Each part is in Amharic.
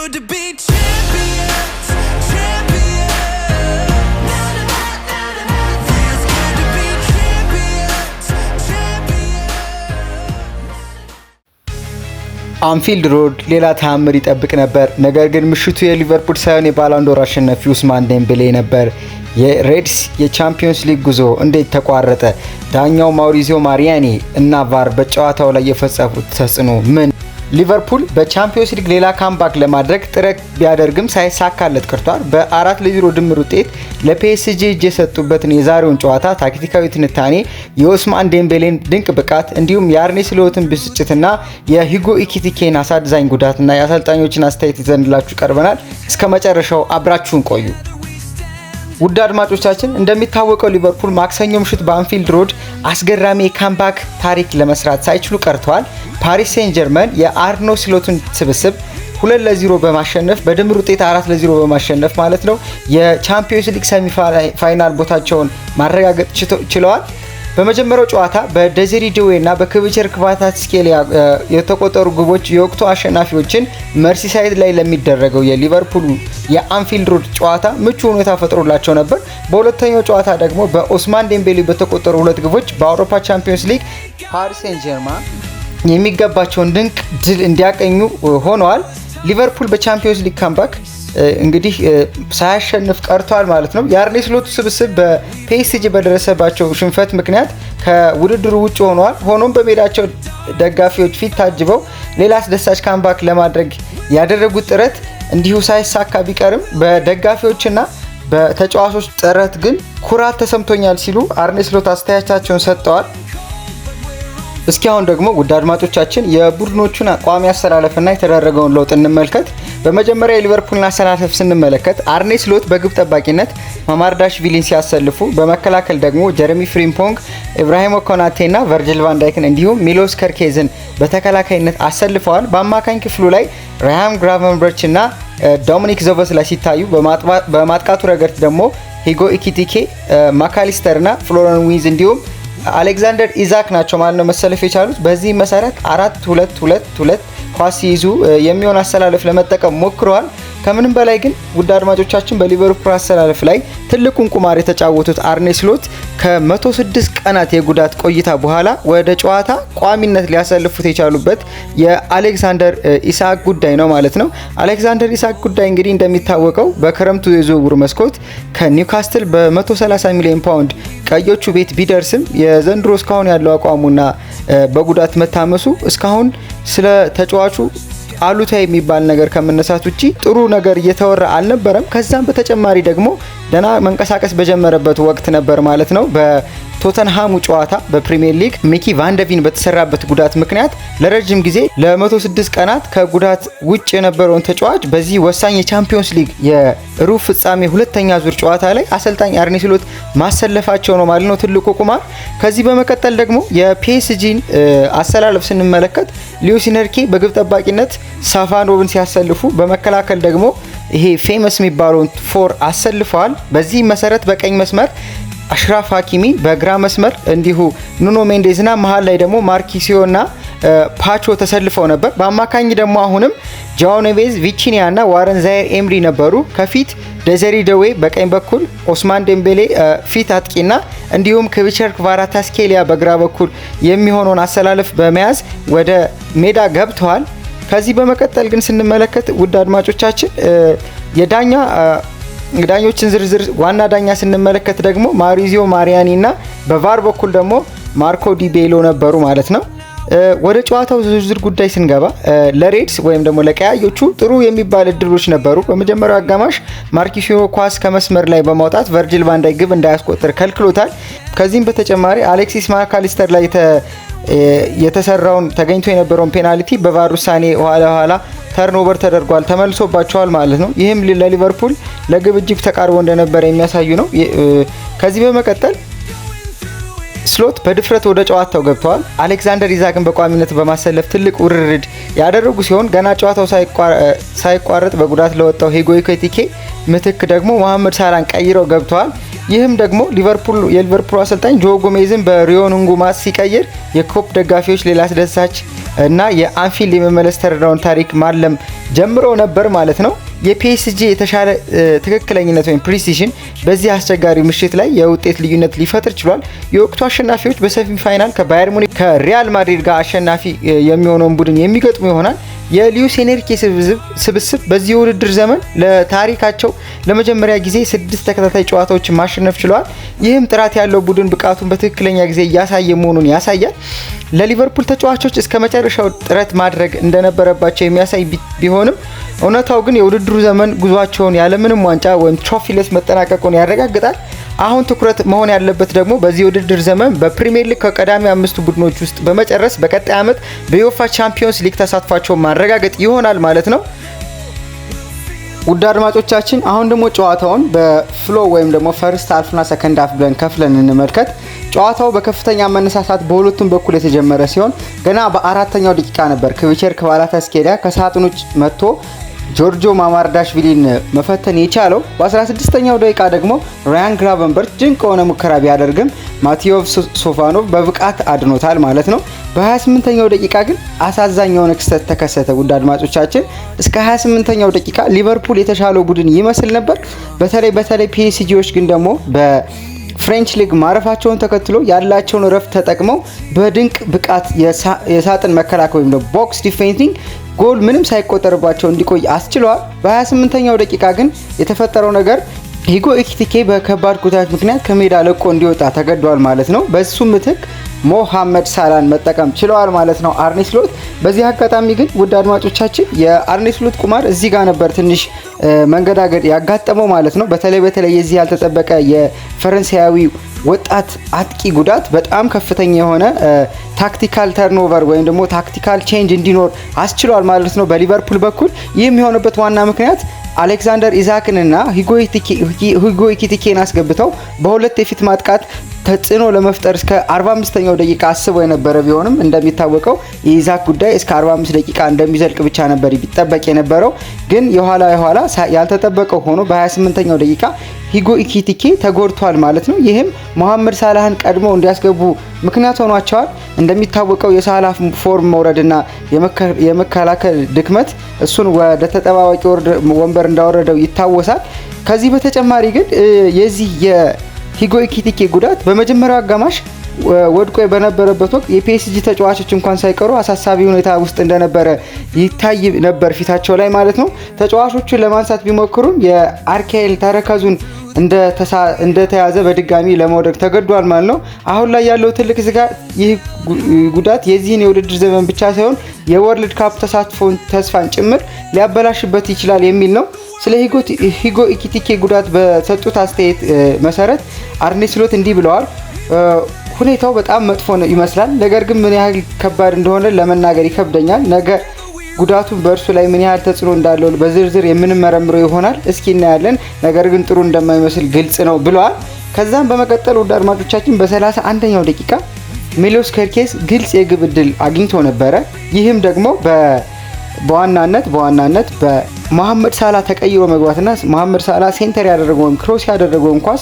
good to be champions, champions. Feels good to be champions, champions. አንፊልድ ሮድ ሌላ ተአምር ይጠብቅ ነበር። ነገር ግን ምሽቱ የሊቨርፑል ሳይሆን የባላንዶር አሸናፊ ኡስማን ዴምቤሌ ነበር። የሬድስ የቻምፒዮንስ ሊግ ጉዞ እንዴት ተቋረጠ? ዳኛው ማውሪዚዮ ማሪያኒ እና ቫር በጨዋታው ላይ የፈጸሙት ተጽዕኖ ምን? ሊቨርፑል በቻምፒዮንስ ሊግ ሌላ ካምባክ ለማድረግ ጥረት ቢያደርግም ሳይሳካለት ቀርቷል። በ4-0 ድምር ውጤት ለፒኤስጂ እጅ የሰጡበትን የዛሬውን ጨዋታ ታክቲካዊ ትንታኔ፣ የኡስማን ዴምቤሌን ድንቅ ብቃት እንዲሁም የአርኔ ስሎትን ብስጭትና የሂጎ ኢኪቲኬን አሳዛኝ ጉዳትና የአሰልጣኞችን አስተያየት ይዘንላችሁ ቀርበናል። እስከ መጨረሻው አብራችሁን ቆዩ። ውድ አድማጮቻችን እንደሚታወቀው ሊቨርፑል ማክሰኞ ምሽት በአንፊልድ ሮድ አስገራሚ የካምባክ ታሪክ ለመስራት ሳይችሉ ቀርተዋል። ፓሪስ ሴን ጀርመን የአርኖ ስሎትን ስብስብ 2-0 በማሸነፍ በድምር ውጤት 4-0 በማሸነፍ ማለት ነው የቻምፒዮንስ ሊግ ሰሚ ፋይናል ቦታቸውን ማረጋገጥ ችለዋል። በመጀመሪያው ጨዋታ በዴዚሬ ዶዌ እና በክቪቸር ክቫራትስኬሊያ የተቆጠሩ ግቦች የወቅቱ አሸናፊዎችን መርሲሳይድ ላይ ለሚደረገው የሊቨርፑል የአንፊልድ ሮድ ጨዋታ ምቹ ሁኔታ ፈጥሮላቸው ነበር። በሁለተኛው ጨዋታ ደግሞ በኡስማን ዴምቤሌ በተቆጠሩ 2 ግቦች በአውሮፓ ቻምፒዮንስ ሊግ ፓሪስ ሴን ጀርማን የሚገባቸውን ድንቅ ድል እንዲያቀኙ ሆነዋል። ሊቨርፑል በቻምፒዮንስ ሊግ ካምባክ እንግዲህ ሳያሸንፍ ቀርቷል ማለት ነው። የአርኔ ስሎት ስብስብ በፒኤስጂ በደረሰባቸው ሽንፈት ምክንያት ከውድድሩ ውጭ ሆነዋል። ሆኖም በሜዳቸው ደጋፊዎች ፊት ታጅበው ሌላ አስደሳች ካምባክ ለማድረግ ያደረጉት ጥረት እንዲሁ ሳይሳካ ቢቀርም በደጋፊዎችና በተጫዋቾች ጥረት ግን ኩራት ተሰምቶኛል ሲሉ አርኔ ስሎት አስተያየታቸውን ሰጥተዋል። እስኪ አሁን ደግሞ ውድ አድማጮቻችን የቡድኖቹን ቋሚ አሰላለፍና የተደረገውን ለውጥ እንመልከት። በመጀመሪያ የሊቨርፑልን አሰላለፍ ስንመለከት አርኔ ስሎት በግብ ጠባቂነት ማማርዳሽቪሊን ሲያሰልፉ፣ በመከላከል ደግሞ ጀረሚ ፍሪምፖንግ፣ ኢብራሂሞ ኮናቴና ቨርጅል ቫንዳይክን እንዲሁም ሚሎስ ከርኬዝን በተከላካይነት አሰልፈዋል። በአማካኝ ክፍሉ ላይ ራያም ግራቨንበርች እና ዶሚኒክ ዞቦስላይ ሲታዩ፣ በማጥቃቱ ረገድ ደግሞ ሂጎ ኢኪቲኬ፣ ማካሊስተር እና ፍሎረን ዊንዝ እንዲሁም አሌክዛንደር ኢዛክ ናቸው ማለት ነው መሰለፍ የቻሉት። በዚህ መሰረት 4-2-2-2 ኳስ ሲይዙ የሚሆን አሰላለፍ ለመጠቀም ሞክረዋል። ከምንም በላይ ግን ውድ አድማጮቻችን በሊቨርፑል አሰላለፍ ላይ ትልቁን ቁማር የተጫወቱት አርኔ ስሎት ከ106 ቀናት የጉዳት ቆይታ በኋላ ወደ ጨዋታ ቋሚነት ሊያሰልፉት የቻሉበት የአሌክዛንደር ኢሳክ ጉዳይ ነው ማለት ነው። አሌክዛንደር ኢሳክ ጉዳይ እንግዲህ እንደሚታወቀው በክረምቱ የዝውውር መስኮት ከኒውካስትል በ130 ሚሊዮን ፓውንድ ቀዮቹ ቤት ቢደርስም የዘንድሮ እስካሁን ያለው አቋሙና በጉዳት መታመሱ እስካሁን ስለ ተጫዋቹ አሉታ የሚባል ነገር ከመነሳት ውጪ ጥሩ ነገር እየተወራ አልነበረም። ከዛም በተጨማሪ ደግሞ ደና መንቀሳቀስ በጀመረበት ወቅት ነበር ማለት ነው በቶተንሃሙ ጨዋታ በፕሪሚየር ሊግ ሚኪ ቫንደቪን በተሰራበት ጉዳት ምክንያት ለረጅም ጊዜ ለ106 ቀናት ከጉዳት ውጭ የነበረውን ተጫዋች በዚህ ወሳኝ የቻምፒዮንስ ሊግ የሩብ ፍጻሜ ሁለተኛ ዙር ጨዋታ ላይ አሰልጣኝ አርኔ ስሎት ማሰለፋቸው ነው ማለት ነው ትልቁ ቁማር። ከዚህ በመቀጠል ደግሞ የፒኤስጂን አሰላለፍ ስንመለከት ሉዊስ ኢንሪኬ በግብ ጠባቂነት ሳፋኖቭን ሲያሰልፉ፣ በመከላከል ደግሞ ይሄ ፌመስ የሚባለውን ፎር አሰልፈዋል። በዚህ መሰረት በቀኝ መስመር አሽራፍ ሀኪሚ፣ በግራ መስመር እንዲሁ ኑኖ ሜንዴዝና መሀል ላይ ደግሞ ማርኪሲዮና ፓቾ ተሰልፈው ነበር። በአማካኝ ደግሞ አሁንም ጃኦ ኔቬዝ፣ ቪቺኒያ እና ዋረን ዛይር ኤምሪ ነበሩ። ከፊት ዴዚሬ ዶዌ፣ በቀኝ በኩል ኡስማን ዴምቤሌ ፊት አጥቂና እንዲሁም ክቪቸር ክቫራትስኬሊያ በግራ በኩል የሚሆነውን አሰላለፍ በመያዝ ወደ ሜዳ ገብተዋል። ከዚህ በመቀጠል ግን ስንመለከት ውድ አድማጮቻችን ዳኞችን ዝርዝር ዋና ዳኛ ስንመለከት ደግሞ ማውሪዚዮ ማሪያኒ እና በቫር በኩል ደግሞ ማርኮ ዲ ቤሎ ነበሩ ማለት ነው። ወደ ጨዋታው ዝርዝር ጉዳይ ስንገባ ለሬድስ ወይም ደግሞ ለቀያዮቹ ጥሩ የሚባል እድሎች ነበሩ። በመጀመሪያው አጋማሽ ማርኪሲዮ ኳስ ከመስመር ላይ በማውጣት ቨርጅል ቫንዳይክ ግብ እንዳያስቆጥር ከልክሎታል። ከዚህም በተጨማሪ አሌክሲስ ማካሊስተር ላይ የተሰራውን ተገኝቶ የነበረውን ፔናልቲ በቫር ውሳኔ ኋላ ተርኖቨር ተደርጓል፣ ተመልሶባቸዋል ማለት ነው። ይህም ለሊቨርፑል ለግብ እጅግ ተቃርቦ እንደነበረ የሚያሳዩ ነው። ከዚህ በመቀጠል ስሎት በድፍረት ወደ ጨዋታው ገብተዋል። አሌክዛንደር ኢዛክን በቋሚነት በማሰለፍ ትልቅ ውርርድ ያደረጉ ሲሆን ገና ጨዋታው ሳይቋረጥ በጉዳት ለወጣው ሂጎ ኢኪቲኬ ምትክ ደግሞ መሐመድ ሳላን ቀይረው ገብተዋል። ይህም ደግሞ የሊቨርፑል አሰልጣኝ ጆ ጎሜዝን በሪዮን ንጉማስ ሲቀይር የኮፕ ደጋፊዎች ሌላ አስደሳች እና የአንፊልድ የመመለስ ተረዳውን ታሪክ ማለም ጀምረው ነበር ማለት ነው። የፒኤስጂ የተሻለ ትክክለኝነት ወይም ፕሪሲዥን በዚህ አስቸጋሪ ምሽት ላይ የውጤት ልዩነት ሊፈጥር ችሏል። የወቅቱ አሸናፊዎች በሰሚ ፋይናል ከባየር ሙኒክ ከሪያል ማድሪድ ጋር አሸናፊ የሚሆነውን ቡድን የሚገጥሙ ይሆናል። የሉዊስ ኤንሪኬ ስብስብ በዚህ የውድድር ዘመን ለታሪካቸው ለመጀመሪያ ጊዜ 6 ተከታታይ ጨዋታዎችን ማሸነፍ ችለዋል። ይህም ጥራት ያለው ቡድን ብቃቱን በትክክለኛ ጊዜ እያሳየ መሆኑን ያሳያል። ለሊቨርፑል ተጫዋቾች እስከ መጨረሻው ጥረት ማድረግ እንደነበረባቸው የሚያሳይ ቢሆንም እውነታው ግን የውድድሩ ዘመን ጉዟቸውን ያለምንም ዋንጫ ወይም ትሮፊለስ መጠናቀቁን ያረጋግጣል። አሁን ትኩረት መሆን ያለበት ደግሞ በዚህ የውድድር ዘመን በፕሪሚየር ሊግ ከቀዳሚ 5 ቡድኖች ውስጥ በመጨረስ በቀጣይ ዓመት በዩኤፋ ቻምፒዮንስ ሊግ ተሳትፏቸውን ማረጋገጥ ይሆናል ማለት ነው። ውድ አድማጮቻችን አሁን ደግሞ ጨዋታውን በፍሎ ወይም ደግሞ ፈርስት ሃፍና ሰከንድ ሃፍ ብለን ከፍለን እንመልከት። ጨዋታው በከፍተኛ መነሳሳት በሁለቱም በኩል የተጀመረ ሲሆን ገና በአራተኛው ደቂቃ ነበር ክቪቸር ክቫራትስኬሊያ ከሳጥን ውጭ መጥቶ ጆርጆ ማማርዳሽቪሊን መፈተን የቻለው። በ16ኛው ደቂቃ ደግሞ ራያን ግራቨንበርች ድንቅ የሆነ ሙከራ ቢያደርግም ማቲዮቭ ሶፋኖቭ በብቃት አድኖታል ማለት ነው። በ28ኛው ደቂቃ ግን አሳዛኝ የሆነ ክስተት ተከሰተ። ውድ አድማጮቻችን እስከ 28ኛው ደቂቃ ሊቨርፑል የተሻለው ቡድን ይመስል ነበር። በተለይ ፒኤስጂዎች ግን ደግሞ በፍሬንች ሊግ ማረፋቸውን ተከትሎ ያላቸውን ረፍት ተጠቅመው በድንቅ ብቃት የሳጥን መከላከል ወይም ቦክስ ዲፌንሲንግ ጎል ምንም ሳይቆጠርባቸው እንዲቆይ አስችለዋል። በ28ኛው ደቂቃ ግን የተፈጠረው ነገር ሂጎ ኢኪቲኬ በከባድ ጉዳት ምክንያት ከሜዳ ለቆ እንዲወጣ ተገዷል ማለት ነው። በሱ ምትክ ሞሐመድ ሳላን መጠቀም ችለዋል ማለት ነው አርኔ ስሎት። በዚህ አጋጣሚ ግን ውድ አድማጮቻችን የአርኔ ስሎት ቁማር እዚህ ጋር ነበር ትንሽ መንገዳገድ ያጋጠመው ማለት ነው። በተለይ የዚህ ያልተጠበቀ የፈረንሳያዊ ወጣት አጥቂ ጉዳት በጣም ከፍተኛ የሆነ ታክቲካል ተርኖቨር ወይም ደግሞ ታክቲካል ቼንጅ እንዲኖር አስችሏል ማለት ነው በሊቨርፑል በኩል። ይህም የሆነበት ዋና ምክንያት አሌክዛንደር ኢዛክንና ሂጎ ኢኪቲኬን አስገብተው በሁለት የፊት ማጥቃት ተጽዕኖ ለመፍጠር እስከ 45ኛው ደቂቃ አስበው የነበረ ቢሆንም እንደሚታወቀው የኢዛክ ጉዳይ እስከ 45 ደቂቃ እንደሚዘልቅ ብቻ ነበር ቢጠበቅ የነበረው። ግን የኋላ ያልተጠበቀው ሆኖ በ28ኛው ደቂቃ ሂጎ ኢኪቲኬ ተጎድቷል ማለት ነው። ይህም መሐመድ ሳላህን ቀድሞ እንዲያስገቡ ምክንያት ሆኗቸዋል። እንደሚታወቀው የሳላህ ፎርም መውረድና የመከላከል ድክመት እሱን ወደ ተጠባባቂ ወንበር እንዳወረደው ይታወሳል። ከዚህ በተጨማሪ ግን የዚህ የሂጎ ኢኪቲኬ ጉዳት በመጀመሪያው አጋማሽ ወድቆ በነበረበት ወቅት የፒኤስጂ ተጫዋቾች እንኳን ሳይቀሩ አሳሳቢ ሁኔታ ውስጥ እንደነበረ ይታይ ነበር ፊታቸው ላይ ማለት ነው። ተጫዋቾቹን ለማንሳት ቢሞክሩም የአርካኤል ተረከዙን እንደተያዘ በድጋሚ ለመውደቅ ተገዷል ማለት ነው። አሁን ላይ ያለው ትልቅ ስጋት ይህ ጉዳት የዚህን የውድድር ዘመን ብቻ ሳይሆን የወርልድ ካፕ ተሳትፎን ተስፋን ጭምር ሊያበላሽበት ይችላል የሚል ነው። ስለ ሂጎ ኢኪቲኬ ጉዳት በሰጡት አስተያየት መሰረት አርኔ ስሎት እንዲህ ብለዋል። ሁኔታው በጣም መጥፎ ይመስላል፣ ነገር ግን ምን ያህል ከባድ እንደሆነ ለመናገር ይከብደኛል። ነገ ጉዳቱ በእርሱ ላይ ምን ያህል ተጽዕኖ እንዳለው በዝርዝር የምንመረምረው ይሆናል። እስኪ እናያለን። ነገር ግን ጥሩ እንደማይመስል ግልጽ ነው ብለዋል። ከዛም በመቀጠል ውድ አድማጮቻችን በ31ኛው ደቂቃ ሜሎስ ኬርኬዝ ግልጽ የግብ ዕድል አግኝቶ ነበረ። ይህም ደግሞ በዋናነት በመሐመድ ሳላ ተቀይሮ መግባትና መሐመድ ሳላ ሴንተር ያደረገውን ክሮስ ያደረገውን ኳስ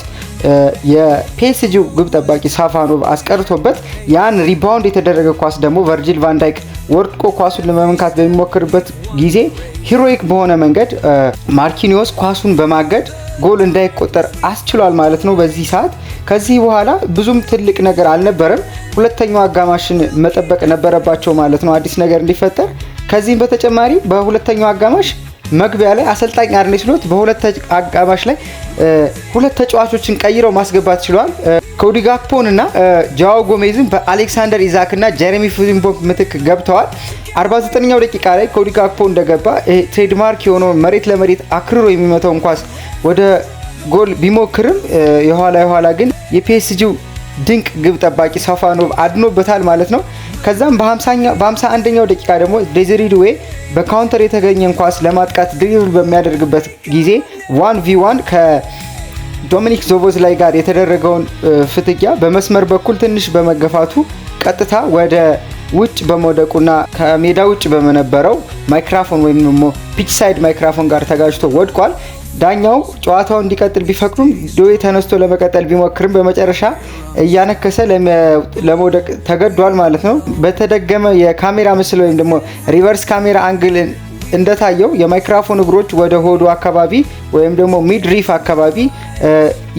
የፒኤስጂ ግብ ጠባቂ ሳፋኖቭ አስቀርቶበት ያን ሪባውንድ የተደረገ ኳስ ደግሞ ቨርጂል ቫንዳይክ ወርቆ ኳሱን ለመመንካት በሚሞክርበት ጊዜ ሂሮይክ በሆነ መንገድ ማርኪኒዮስ ኳሱን በማገድ ጎል እንዳይቆጠር አስችሏል ማለት ነው በዚህ ሰዓት። ከዚህ በኋላ ብዙም ትልቅ ነገር አልነበረም። ሁለተኛው አጋማሽን መጠበቅ ነበረባቸው ማለት ነው አዲስ ነገር እንዲፈጠር። ከዚህም በተጨማሪ በሁለተኛው አጋማሽ መግቢያ ላይ አሰልጣኝ አርኔ ስሎት በሁለት አጋማሽ ላይ ሁለት ተጫዋቾችን ቀይረው ማስገባት ችሏል። ኮዲ ጋክፖን እና ጃኦ ጎሜዝን በአሌክሳንደር ኢዛክ እና ጀሬሚ ፍሪምፖንግ ምትክ ገብተዋል። 49ኛው ደቂቃ ላይ ኮዲ ጋክፖ እንደገባ ትሬድማርክ የሆነውን መሬት ለመሬት አክርሮ የሚመታውን ኳስ ወደ ጎል ቢሞክርም የኋላ ግን የፒኤስጂው ድንቅ ግብ ጠባቂ ሳፋኖቭ አድኖበታል ማለት ነው። ከዛም በ51ኛው ደቂቃ ደግሞ ዴዚሬ ዱዌ በካውንተር የተገኘን ኳስ ለማጥቃት ድሪብል በሚያደርግበት ጊዜ 1v1 ከዶሚኒክ ዞቦዝላይ ጋር የተደረገውን ፍትጊያ በመስመር በኩል ትንሽ በመገፋቱ ቀጥታ ወደ ውጭ በመውደቁና ከሜዳ ውጭ በመነበረው ማይክሮፎን ወይም ደግሞ ፒች ሳይድ ማይክሮፎን ጋር ተጋጅቶ ወድቋል። ዳኛው ጨዋታው እንዲቀጥል ቢፈቅዱም ዶዌ ተነስቶ ለመቀጠል ቢሞክርም በመጨረሻ እያነከሰ ለመውደቅ ተገዷል ማለት ነው። በተደገመ የካሜራ ምስል ወይም ደግሞ ሪቨርስ ካሜራ አንግል እንደታየው የማይክሮፎን እግሮች ወደ ሆዱ አካባቢ ወይም ደግሞ ሚድሪፍ አካባቢ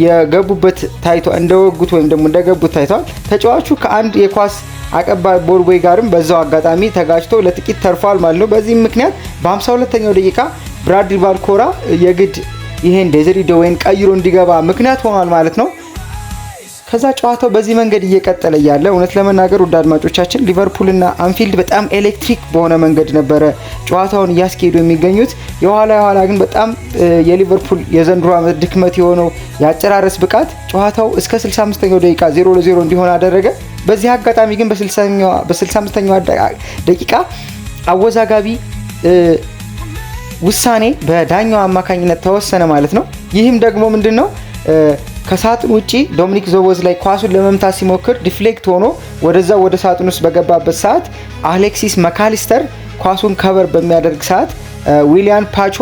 የገቡበት ታይቶ እንደወጉት ወይም ደግሞ እንደገቡት ታይቷል። ተጫዋቹ ከአንድ የኳስ አቀባይ ቦልቦይ ጋርም በዛው አጋጣሚ ተጋጭቶ ለጥቂት ተርፏል ማለት ነው። በዚህም ምክንያት በ52ኛው ደቂቃ ብራድሊ ባርኮላ የግድ ይሄን ዴዝሪ ዶዌን ቀይሮ እንዲገባ ምክንያት ሆኗል ማለት ነው። ከዛ ጨዋታው በዚህ መንገድ እየቀጠለ ያለ እውነት ለመናገር ውድ አድማጮቻችን ሊቨርፑልና አንፊልድ በጣም ኤሌክትሪክ በሆነ መንገድ ነበረ ጨዋታውን እያስኬዱ የሚገኙት። የኋላ ግን በጣም የሊቨርፑል የዘንድሮ ዓመት ድክመት የሆነው የአጨራረስ ብቃት ጨዋታው እስከ 65ኛው ደቂቃ 0-0 እንዲሆን አደረገ። በዚህ አጋጣሚ ግን በ65ኛው ደቂቃ አወዛጋቢ ውሳኔ በዳኛው አማካኝነት ተወሰነ ማለት ነው። ይህም ደግሞ ምንድነው? ከሳጥን ውጪ ዶሚኒክ ዞቦዝ ላይ ኳሱን ለመምታት ሲሞክር ዲፍሌክት ሆኖ ወደዛ ወደ ሳጥን ውስጥ በገባበት ሰዓት አሌክሲስ መካሊስተር ኳሱን ከቨር በሚያደርግ ሰዓት ዊሊያን ፓቾ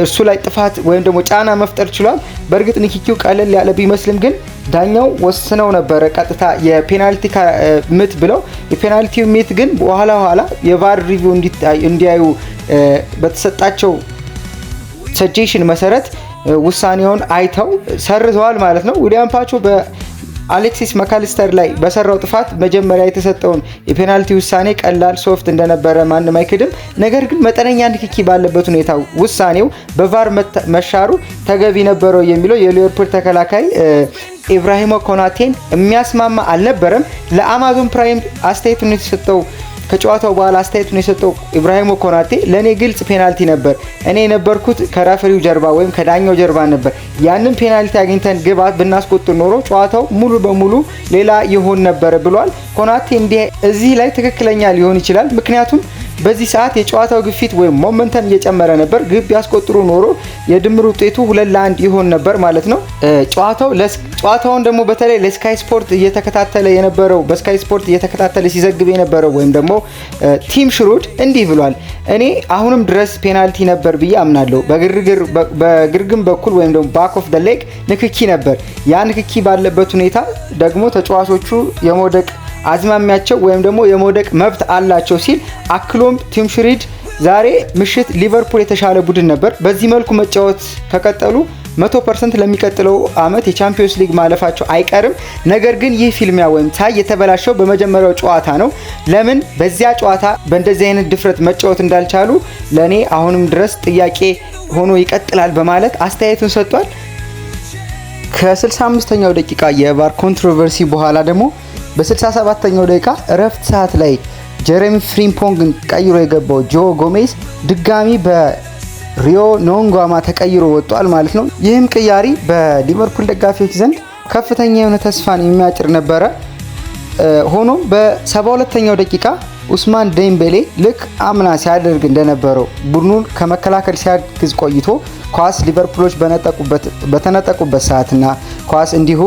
እሱ ላይ ጥፋት ወይም ደግሞ ጫና መፍጠር ችሏል። በእርግጥ ንክኪው ቀለል ያለ ቢመስልም ግን ዳኛው ወስነው ነበረ ቀጥታ የፔናልቲ ምት ብለው። የፔናልቲ ምት ግን በኋላ የቫር ሪቪው እንዲያዩ በተሰጣቸው ሰጀሽን መሰረት ውሳኔውን አይተው ሰርዘዋል ማለት ነው። ዊሊያን ፓቾ በአሌክሲስ መካሊስተር ላይ በሰራው ጥፋት መጀመሪያ የተሰጠውን የፔናልቲ ውሳኔ ቀላል ሶፍት እንደነበረ ማንም አይክድም። ነገር ግን መጠነኛ ንክኪ ባለበት ሁኔታ ውሳኔው በቫር መሻሩ ተገቢ ነበረው የሚለው የሊቨርፑል ተከላካይ ኢብራሂሞ ኮናቴን የሚያስማማ አልነበረም። ለአማዞን ፕራይም አስተያየቱን የተሰጠው ከጨዋታው በኋላ አስተያየቱን የሰጠው ኢብራሂሞ ኮናቴ ለኔ ግልጽ ፔናልቲ ነበር፣ እኔ የነበርኩት ከራፈሪው ጀርባ ወይም ከዳኛው ጀርባ ነበር። ያንን ፔናልቲ አግኝተን ግባት ብናስቆጥር ኖሮ ጨዋታው ሙሉ በሙሉ ሌላ ይሆን ነበር ብሏል። ኮናቴ እዚህ ላይ ትክክለኛ ሊሆን ይችላል። ምክንያቱም በዚህ ሰዓት የጨዋታው ግፊት ወይም ሞመንተም እየጨመረ ነበር። ግብ ቢያስቆጥሩ ኖሮ የድምር ውጤቱ 2-1 ይሆን ነበር ማለት ነው። ጨዋታውን ደግሞ በተለይ ለስካይ ስፖርት እየተከታተለ የነበረው በስካይ ስፖርት እየተከታተለ ሲዘግብ የነበረው ወይም ደግሞ ቲም ሽሩድ እንዲህ ብሏል። እኔ አሁንም ድረስ ፔናልቲ ነበር ብዬ አምናለሁ። በግርግም በኩል ወይም ደግሞ ባክ ኦፍ ዘ ሌግ ንክኪ ነበር። ያ ንክኪ ባለበት ሁኔታ ደግሞ ተጫዋቾቹ የመውደቅ አዝማሚያቸው ወይም ደግሞ የመውደቅ መብት አላቸው ሲል አክሎም ቲም ሽሩድ ዛሬ ምሽት ሊቨርፑል የተሻለ ቡድን ነበር፣ በዚህ መልኩ መጫወት ከቀጠሉ 100% ለሚቀጥለው አመት የቻምፒዮንስ ሊግ ማለፋቸው አይቀርም። ነገር ግን ይህ ፊልሚያ ወይም ታይ የተበላሸው በመጀመሪያው ጨዋታ ነው። ለምን በዚያ ጨዋታ በእንደዚህ አይነት ድፍረት መጫወት እንዳልቻሉ ለኔ አሁንም ድረስ ጥያቄ ሆኖ ይቀጥላል በማለት አስተያየቱን ሰጥቷል። ከ65ኛው ደቂቃ የቫር ኮንትሮቨርሲ በኋላ ደግሞ በ67ኛው ደቂቃ እረፍት ሰዓት ላይ ጀሬሚ ፍሪምፖንግን ቀይሮ የገባው ጆ ጎሜዝ ድጋሚ በሪዮ ኖንጓማ ተቀይሮ ወጥቷል ማለት ነው። ይህም ቅያሪ በሊቨርፑል ደጋፊዎች ዘንድ ከፍተኛ የሆነ ተስፋን የሚያጭር ነበረ። ሆኖም በ72ኛው ደቂቃ ኡስማን ዴምቤሌ ልክ አምና ሲያደርግ እንደነበረው ቡድኑን ከመከላከል ሲያግዝ ቆይቶ ኳስ ሊቨርፑሎች በተነጠቁበት ሰዓትና ኳስ እንዲሁ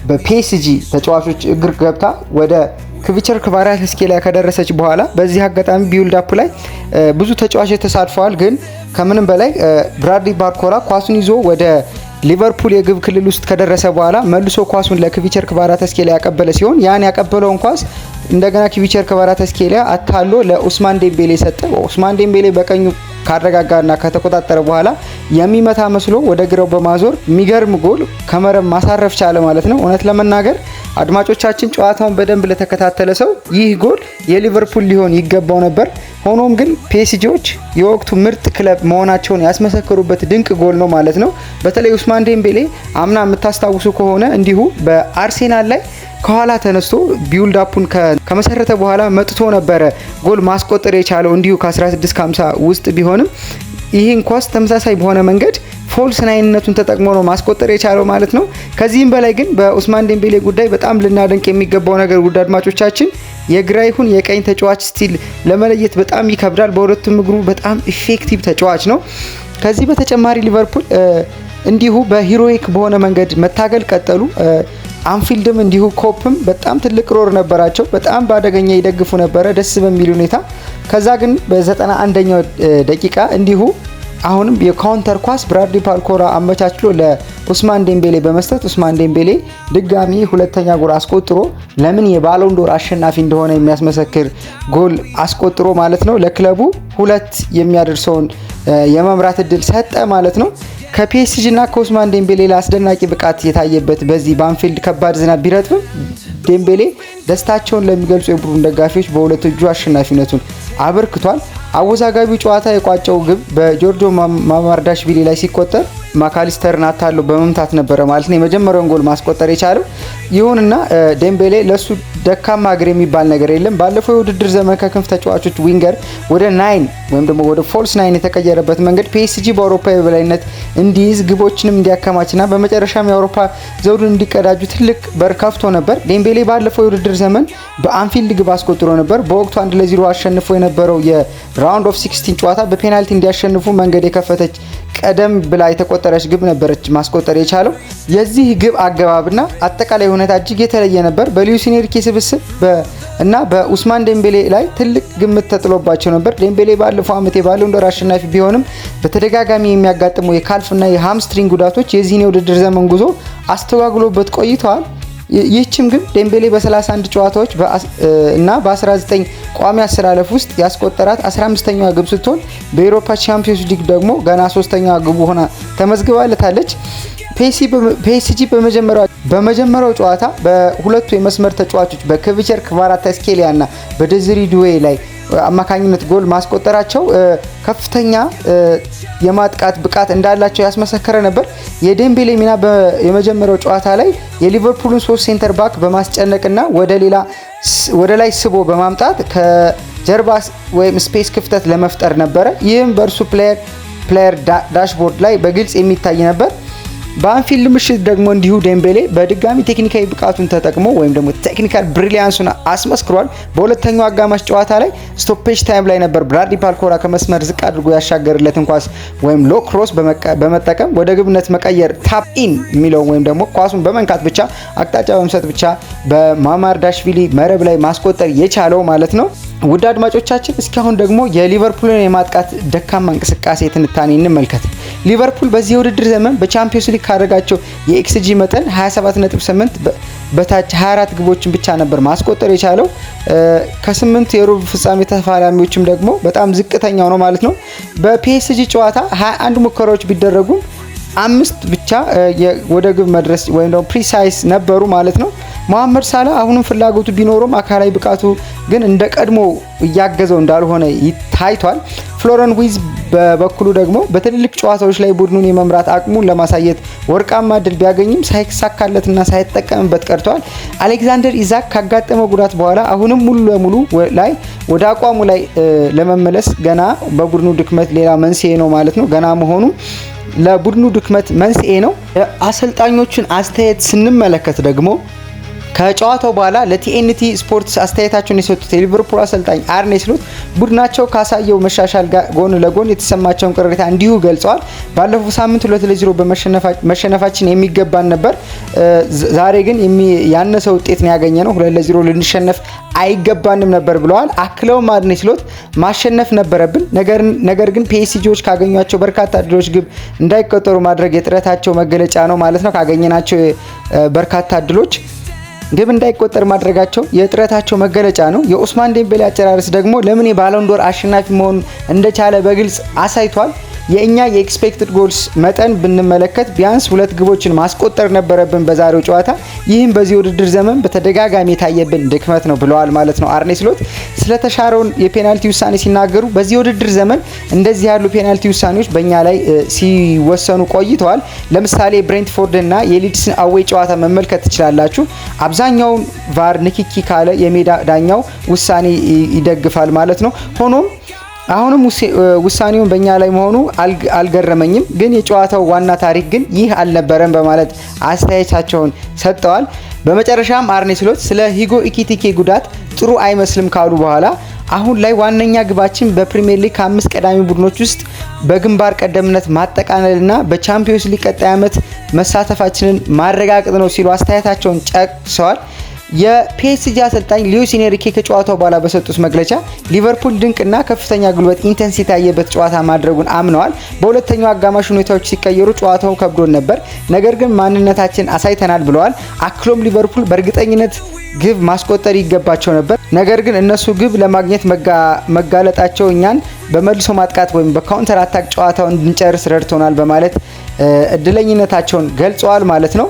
በፒኤስጂ ተጫዋቾች እግር ገብታ ወደ ክቪቸር ክቫራትስኬሊያ ከደረሰች በኋላ በዚህ አጋጣሚ ቢውልድ አፕ ላይ ብዙ ተጫዋቾች ተሳትፈዋል። ግን ከምንም በላይ ብራድሊ ባርኮላ ኳሱን ይዞ ወደ ሊቨርፑል የግብ ክልል ውስጥ ከደረሰ በኋላ መልሶ ኳሱን ለክቪቸር ክቫራትስኬሊያ ያቀበለ ሲሆን ያን ያቀበለውን ኳስ እንደገና ክቪቸር ክቫራትስኬሊያ አታሎ ለኡስማን ዴምቤሌ ሰጠ። ኡስማን ዴምቤሌ በቀኙ ካረጋጋና ከተቆጣጠረ በኋላ የሚመታ መስሎ ወደ ግራው በማዞር የሚገርም ጎል ከመረብ ማሳረፍ ቻለ ማለት ነው። እውነት ለመናገር አድማጮቻችን ጨዋታውን በደንብ ለተከታተለ ሰው ይህ ጎል የሊቨርፑል ሊሆን ይገባው ነበር። ሆኖም ግን ፒኤስጂዎች የወቅቱ ምርጥ ክለብ መሆናቸውን ያስመሰከሩበት ድንቅ ጎል ነው ማለት ነው። በተለይ ኡስማን ዴምቤሌ አምና የምታስታውሱ ከሆነ እንዲሁ በአርሴናል ላይ ከኋላ ተነስቶ ቢውልድ አፑን ከመሰረተ በኋላ መጥቶ ነበረ ጎል ማስቆጠር የቻለው እንዲሁ ከ16-50 ውስጥ ቢሆንም ይህን ኳስ ተመሳሳይ በሆነ መንገድ ፎልስ ናይንነቱን ተጠቅሞ ነው ማስቆጠር የቻለው ማለት ነው። ከዚህም በላይ ግን በኡስማን ዴምቤሌ ጉዳይ በጣም ልናደንቅ የሚገባው ነገር ውድ አድማጮቻችን የግራ ይሁን የቀኝ ተጫዋች ስቲል ለመለየት በጣም ይከብዳል። በሁለቱም እግሩ በጣም ኢፌክቲቭ ተጫዋች ነው። ከዚህ በተጨማሪ ሊቨርፑል እንዲሁ በሂሮይክ በሆነ መንገድ መታገል ቀጠሉ። አንፊልድም እንዲሁ ኮፕም በጣም ትልቅ ሮር ነበራቸው። በጣም በአደገኛ ይደግፉ ነበረ ደስ በሚል ሁኔታ። ከዛ ግን በ91ኛው ደቂቃ እንዲሁ አሁንም የካውንተር ኳስ ብራድሊ ፓልኮራ አመቻችሎ ለኡስማን ዴምቤሌ በመስጠት ኡስማን ዴምቤሌ ድጋሚ ሁለተኛ ጎል አስቆጥሮ ለምን የባሎንዶር አሸናፊ እንደሆነ የሚያስመሰክር ጎል አስቆጥሮ ማለት ነው ለክለቡ ሁለት የሚያደርሰውን የመምራት እድል ሰጠ ማለት ነው። ከፒኤስጂ እና ከኡስማን ዴምቤሌ አስደናቂ ብቃት የታየበት በዚህ በአንፊልድ ከባድ ዝናብ ቢረጥብም ዴምቤሌ ደስታቸውን ለሚገልጹ የቡድን ደጋፊዎች በሁለት እጁ አሸናፊነቱን አበርክቷል። አወዛጋቢው ጨዋታ የቋጨው ግብ በጆርጆ ማማርዳሽቪሊ ላይ ሲቆጠር ማካሊስተርን አታለው በመምታት ነበረ ማለት ነው የመጀመሪያውን ጎል ማስቆጠር የቻለው። ይሁንና ዴምቤሌ ለሱ ደካማ እግር የሚባል ነገር የለም። ባለፈው የውድድር ዘመን ከክንፍ ተጫዋቾች ዊንገር ወደ ናይን ወይም ደግሞ ወደ ፎልስ ናይን የተቀየረበት መንገድ ፒኤስጂ በአውሮፓ የበላይነት እንዲይዝ ግቦችንም እንዲያከማችና በመጨረሻም የአውሮፓ ዘውዱን እንዲቀዳጁ ትልቅ በር ከፍቶ ነበር። ዴምቤሌ ባለፈው የውድድር ዘመን በአንፊልድ ግብ አስቆጥሮ ነበር። በወቅቱ 1-0 አሸንፎ የነበረው የራውንድ ኦፍ 16 ጨዋታ በፔናልቲ እንዲያሸንፉ መንገድ የከፈተች ቀደም ብላ የተቆጠረች ግብ ነበረች ማስቆጠር የቻለው። የዚህ ግብ አገባብና አጠቃላይ ሁኔታ እጅግ የተለየ ነበር። በሉዊስ ኤንሪኬ ስብስብ እና በኡስማን ዴምቤሌ ላይ ትልቅ ግምት ተጥሎባቸው ነበር። ዴምቤሌ ባለፈው ዓመት የባሎንዶር አሸናፊ ቢሆንም በተደጋጋሚ የሚያጋጥሙ የካልፍና የሃምስትሪንግ ጉዳቶች የዚህን የውድድር ዘመን ጉዞ አስተጓጉሎበት ቆይተዋል። ይህችም ግን ዴምቤሌ በ31 ጨዋታዎች እና በ19 ቋሚ አሰላለፍ ውስጥ ያስቆጠራት 15ኛዋ ግብ ስትሆን በኤሮፓ ቻምፒዮንስ ሊግ ደግሞ ገና 3ኛዋ ግቡ ሆና ተመዝግባለታለች። ፒኤስጂ በመጀመሪያው ጨዋታ በሁለቱ የመስመር ተጫዋቾች በክቪቸር ክቫራትስኬሊያ እና በዴዝሪ ዱዌ ላይ አማካኝነት ጎል ማስቆጠራቸው ከፍተኛ የማጥቃት ብቃት እንዳላቸው ያስመሰከረ ነበር። የዴምቤሌ ሚና የመጀመሪያው ጨዋታ ላይ የሊቨርፑልን 3 ሴንተር ባክ በማስጨነቅና ወደ ላይ ስቦ በማምጣት ከጀርባ ወይም ስፔስ ክፍተት ለመፍጠር ነበረ። ይህም በእርሱ ፕሌየር ዳሽቦርድ ላይ በግልጽ የሚታይ ነበር። በአንፊልድ ምሽት ደግሞ እንዲሁ ዴምቤሌ በድጋሚ ቴክኒካዊ ብቃቱን ተጠቅሞ ወይም ደግሞ ቴክኒካል ብሪሊያንሱን አስመስክሯል። በሁለተኛው አጋማሽ ጨዋታ ላይ ስቶፔጅ ታይም ላይ ነበር ብራድሊ ፓልኮራ ከመስመር ዝቅ አድርጎ ያሻገርለትን ኳስ ወይም ሎ ክሮስ በመጠቀም ወደ ግብነት መቀየር ታፕ ኢን የሚለው ወይም ደግሞ ኳሱን በመንካት ብቻ አቅጣጫ በመሰጥ ብቻ በማማርዳሽቪሊ መረብ ላይ ማስቆጠር የቻለው ማለት ነው። ውድ አድማጮቻችን እስካሁን ደግሞ የሊቨርፑልን የማጥቃት ደካማ እንቅስቃሴ ትንታኔ እንመልከት። ሊቨርፑል በዚህ የውድድር ዘመን በቻምፒዮንስ ሊግ ካደረጋቸው የኤክስጂ መጠን 27.8 በታች 24 ግቦችን ብቻ ነበር ማስቆጠር የቻለው። ከ8 የሩብ ፍጻሜ ተፋላሚዎችም ደግሞ በጣም ዝቅተኛው ነው ማለት ነው። በፒኤስጂ ጨዋታ 21 ሙከራዎች ቢደረጉ 5 ብቻ ወደ ግብ መድረስ ወይም ደግሞ ፕሪሳይስ ነበሩ ማለት ነው። መሐመድ ሳላ አሁንም ፍላጎቱ ቢኖርም አካላዊ ብቃቱ ግን እንደ ቀድሞ እያገዘው እንዳልሆነ ታይቷል። ፍሎረን ዊዝ በበኩሉ ደግሞ በትልልቅ ጨዋታዎች ላይ ቡድኑን የመምራት አቅሙን ለማሳየት ወርቃማ እድል ቢያገኝም ሳይሳካለትና ሳይጠቀምበት ቀርቷል። አሌክዛንደር ኢዛክ ካጋጠመው ጉዳት በኋላ አሁንም ሙሉ ለሙሉ ላይ ወደ አቋሙ ላይ ለመመለስ ገና በቡድኑ ድክመት ሌላ መንስኤ ነው ማለት ነው። ገና መሆኑ ለቡድኑ ድክመት መንስኤ ነው። አሰልጣኞቹን አስተያየት ስንመለከት ደግሞ ከጨዋታው በኋላ ለቲኤንቲ ስፖርትስ አስተያየታቸውን የሰጡት የሊቨርፑል አሰልጣኝ አርኔ ስሎት ቡድናቸው ካሳየው መሻሻል ጋር ጎን ለጎን የተሰማቸውን ቅሬታ እንዲሁ ገልጸዋል። ባለፈው ሳምንት 2-0 በመሸነፋችን የሚገባን ነበር። ዛሬ ግን ያነሰ ውጤት ነው ያገኘ ነው። 2-0 ልንሸነፍ አይገባንም ነበር ብለዋል። አክለውም አርኔ ስሎት ማሸነፍ ነበረብን፣ ነገር ግን ፒኤስጂዎች ካገኟቸው በርካታ እድሎች ግብ እንዳይቆጠሩ ማድረግ የጥረታቸው መገለጫ ነው ማለት ነው። ካገኘናቸው በርካታ እድሎች ግብ እንዳይቆጠር ማድረጋቸው የጥረታቸው መገለጫ ነው። የኡስማን ዴምቤሌ አጨራረስ ደግሞ ለምን የባሎንዶር አሸናፊ መሆን እንደቻለ በግልጽ አሳይቷል። የእኛ የኤክስፔክትድ ጎልስ መጠን ብንመለከት ቢያንስ 2 ግቦችን ማስቆጠር ነበረብን በዛሬው ጨዋታ። ይህም በዚህ ውድድር ዘመን በተደጋጋሚ የታየብን ድክመት ነው ብለዋል ማለት ነው አርኔ ስሎት። ስለተሻረውን የፔናልቲ ውሳኔ ሲናገሩ በዚህ ውድድር ዘመን እንደዚህ ያሉ ፔናልቲ ውሳኔዎች በእኛ ላይ ሲወሰኑ ቆይተዋል። ለምሳሌ ብሬንትፎርድ እና የሊድስን አዌይ ጨዋታ መመልከት ትችላላችሁ። አብዛኛውን ቫር ንክኪ ካለ የሜዳ ዳኛው ውሳኔ ይደግፋል ማለት ነው። ሆኖም አሁንም ውሳኔውን በእኛ ላይ መሆኑ አልገረመኝም፣ ግን የጨዋታው ዋና ታሪክ ግን ይህ አልነበረም በማለት አስተያየታቸውን ሰጥተዋል። በመጨረሻም አርኔ ስሎት ስለ ሂጎ ኢኪቲኬ ጉዳት ጥሩ አይመስልም ካሉ በኋላ አሁን ላይ ዋነኛ ግባችን በፕሪሚየር ሊግ ከ5 ቀዳሚ ቡድኖች ውስጥ በግንባር ቀደምነት ማጠቃለልና በቻምፒዮንስ ሊግ ቀጣይ ዓመት መሳተፋችንን ማረጋገጥ ነው ሲሉ አስተያየታቸውን ጨርሰዋል። የፒኤስጂ አሰልጣኝ ሉዊስ ኤንሪኬ ከጨዋታው በኋላ በሰጡት መግለጫ ሊቨርፑል ድንቅና ከፍተኛ ጉልበት ኢንተንሲቲ ያየበት ጨዋታ ማድረጉን አምነዋል። በሁለተኛው አጋማሽ ሁኔታዎች ሲቀየሩ ጨዋታው ከብዶን ነበር፣ ነገር ግን ማንነታችን አሳይተናል ብለዋል። አክሎም ሊቨርፑል በእርግጠኝነት ግብ ማስቆጠር ይገባቸው ነበር፣ ነገር ግን እነሱ ግብ ለማግኘት መጋለጣቸው እኛን በመልሶ ማጥቃት ወይም በካውንተር አታክ ጨዋታውን እንድንጨርስ ረድቶናል በማለት እድለኝነታቸውን ገልጸዋል ማለት ነው።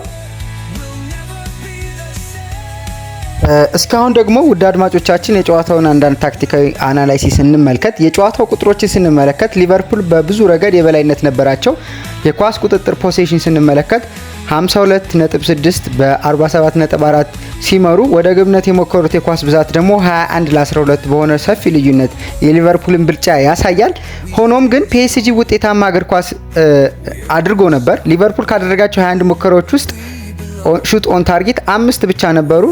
እስካሁን ደግሞ ውድ አድማጮቻችን የጨዋታውን አንዳንድ ታክቲካዊ አናላይሲስ እንመልከት። የጨዋታው ቁጥሮችን ስንመለከት ሊቨርፑል በብዙ ረገድ የበላይነት ነበራቸው። የኳስ ቁጥጥር ፖሴሽን ስንመለከት 52.6 በ47.4 ሲመሩ ወደ ግብነት የሞከሩት የኳስ ብዛት ደግሞ 21 ለ12 በሆነ ሰፊ ልዩነት የሊቨርፑልን ብልጫ ያሳያል። ሆኖም ግን ፒኤስጂ ውጤታማ እግር ኳስ አድርጎ ነበር። ሊቨርፑል ካደረጋቸው 21 ሙከራዎች ውስጥ ሹት ኦን ታርጌት 5 ብቻ ነበሩ።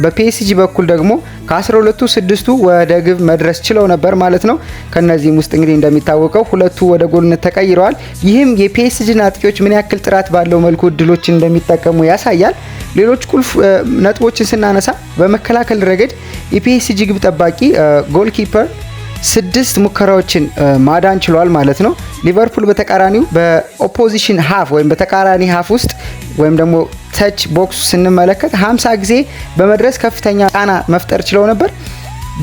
በፒኤስጂ በኩል ደግሞ ከ12ቱ 6ቱ ወደ ግብ መድረስ ችለው ነበር ማለት ነው። ከነዚህም ውስጥ እንግዲህ እንደሚታወቀው 2ቱ ወደ ጎልነት ተቀይረዋል። ይህም የፒኤስጂን አጥቂዎች ምን ያክል ጥራት ባለው መልኩ እድሎችን እንደሚጠቀሙ ያሳያል። ሌሎች ቁልፍ ነጥቦችን ስናነሳ በመከላከል ረገድ የፒኤስጂ ግብ ጠባቂ ጎልኪፐር 6 ሙከራዎችን ማዳን ችሏል ማለት ነው። ሊቨርፑል በተቃራኒው በኦፖዚሽን ሃፍ ወይም በተቃራኒ ሃፍ ውስጥ ወይም ደግሞ ተች ቦክስ ስንመለከት 50 ጊዜ በመድረስ ከፍተኛ ጫና መፍጠር ችለው ነበር።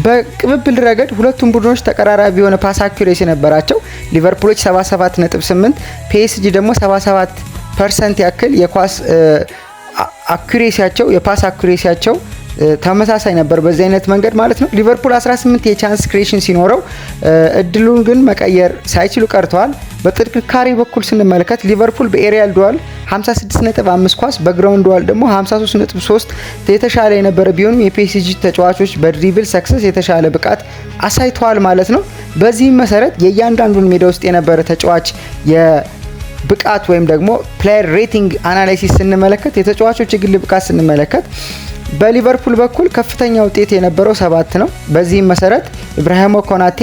በቅብብል ረገድ ሁለቱም ቡድኖች ተቀራራቢ የሆነ ፓስ አኩሬሲ ነበራቸው። ሊቨርፑሎች 77.8 ፒኤስጂ ደግሞ 77% ያክል የኳስ አኩሬሲያቸው የፓስ አኩሬሲያቸው ተመሳሳይ ነበር በዚህ አይነት መንገድ ማለት ነው። ሊቨርፑል 18 የቻንስ ክሬሽን ሲኖረው እድሉን ግን መቀየር ሳይችሉ ቀርተዋል። በጥንካሬ በኩል ስንመለከት ሊቨርፑል በኤሪያል ዱዋል 56.5 ኳስ በግራውንድ ዱዋል ደግሞ 53.3 የተሻለ የነበረ ቢሆንም የፒኤስጂ ተጫዋቾች በድሪብል ሰክሰስ የተሻለ ብቃት አሳይተዋል ማለት ነው። በዚህም መሰረት የእያንዳንዱን ሜዳ ውስጥ የነበረ ተጫዋች የብቃት ወይም ደግሞ ፕሌየር ሬቲንግ አናላይሲስ ስንመለከት የተጫዋቾች የግል ብቃት ስንመለከት በሊቨርፑል በኩል ከፍተኛ ውጤት የነበረው 7 ነው። በዚህም መሰረት ኢብራሂሞ ኮናቴ፣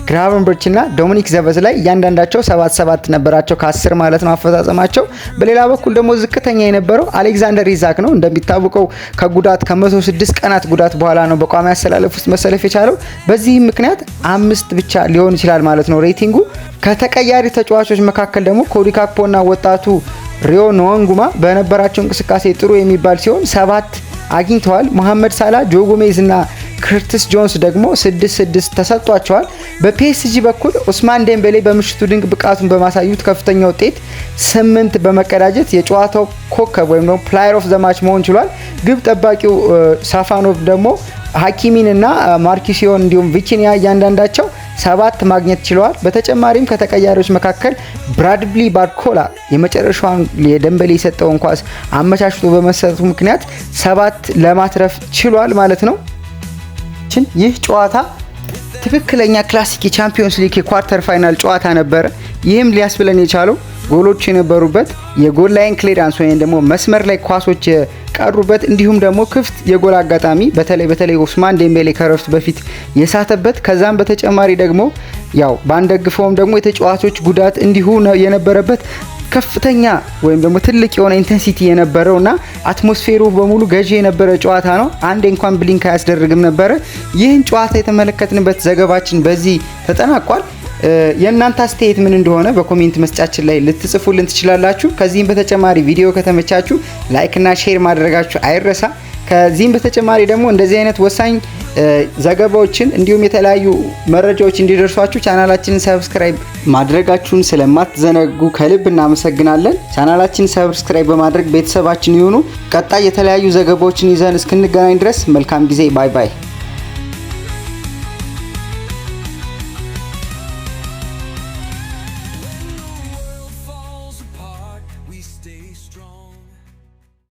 ግራቨንበርች እና ዶሚኒክ ዘበዝ ላይ እያንዳንዳቸው 7 ነበራቸው ከ10 ማለት ነው አፈጻጸማቸው። በሌላ በኩል ደግሞ ዝቅተኛ የነበረው አሌክዛንደር ኢዛክ ነው። እንደሚታወቀው ከጉዳት ከ106 ቀናት ጉዳት በኋላ ነው በቋሚ አሰላለፍ ውስጥ መሰለፍ የቻለው። በዚህም ምክንያት 5 ብቻ ሊሆን ይችላል ማለት ነው ሬቲንጉ። ከተቀያሪ ተጫዋቾች መካከል ደግሞ ኮዲ ካክፖ እና ወጣቱ ሪዮ ኖንጉማ በነበራቸው እንቅስቃሴ ጥሩ የሚባል ሲሆን 7 አግኝተዋል። መሐመድ ሳላ፣ ጆ ጎሜዝ እና ከርቲስ ጆንስ ደግሞ 6 ተሰጥቷቸዋል። በፒኤስጂ በኩል ኡስማን ዴምቤሌ በምሽቱ ድንቅ ብቃቱን በማሳዩት ከፍተኛ ውጤት 8 በመቀዳጀት የጨዋታው ኮከብ ወይም ደግሞ ፕሌየር ኦፍ ዘ ማች መሆን ችሏል። ግብ ጠባቂው ሳፋኖቭ ደግሞ ሀኪሚን እና ማርኪሲዮን እንዲሁም ቪቺኒያ እያንዳንዳቸው 7 ማግኘት ችለዋል። በተጨማሪም ከተቀያሪዎች መካከል ብራድሊ ባርኮላ የመጨረሻውን የደንበሌ የሰጠውን ኳስ አመቻችቶ በመሰጠቱ ምክንያት 7 ለማትረፍ ችሏል ማለት ነው። ይህ ጨዋታ ትክክለኛ ክላሲክ የቻምፒዮንስ ሊግ የኳርተር ፋይናል ጨዋታ ነበረ። ይህም ሊያስብለን የቻለው ጎሎች የነበሩበት የጎል ላይን ክሊራንስ ወይም ደግሞ መስመር ላይ ኳሶች የቀሩበት እንዲሁም ደግሞ ክፍት የጎል አጋጣሚ በተለይ ኡስማን ዴምቤሌ ከረፍት በፊት የሳተበት ከዛም በተጨማሪ ደግሞ ያው ባንደግፈውም ደግሞ የተጫዋቾች ጉዳት እንዲሁ የነበረበት ከፍተኛ ወይም ደግሞ ትልቅ የሆነ ኢንተንሲቲ የነበረውና አትሞስፌሩ በሙሉ ገዢ የነበረ ጨዋታ ነው። አንዴ እንኳን ብሊንክ አያስደርግም ነበረ። ይህን ጨዋታ የተመለከትንበት ዘገባችን በዚህ ተጠናቋል። የእናንተ አስተያየት ምን እንደሆነ በኮሜንት መስጫችን ላይ ልትጽፉልን ትችላላችሁ። ከዚህም በተጨማሪ ቪዲዮ ከተመቻችሁ ላይክ እና ሼር ማድረጋችሁ አይረሳ። ከዚህም በተጨማሪ ደግሞ እንደዚህ አይነት ወሳኝ ዘገባዎችን እንዲሁም የተለያዩ መረጃዎች እንዲደርሷችሁ ቻናላችንን ሰብስክራይብ ማድረጋችሁን ስለማትዘነጉ ከልብ እናመሰግናለን። ቻናላችንን ሰብስክራይብ በማድረግ ቤተሰባችን ይሁኑ። ቀጣይ የተለያዩ ዘገባዎችን ይዘን እስክንገናኝ ድረስ መልካም ጊዜ። ባይ ባይ። falls apart, we stay strong.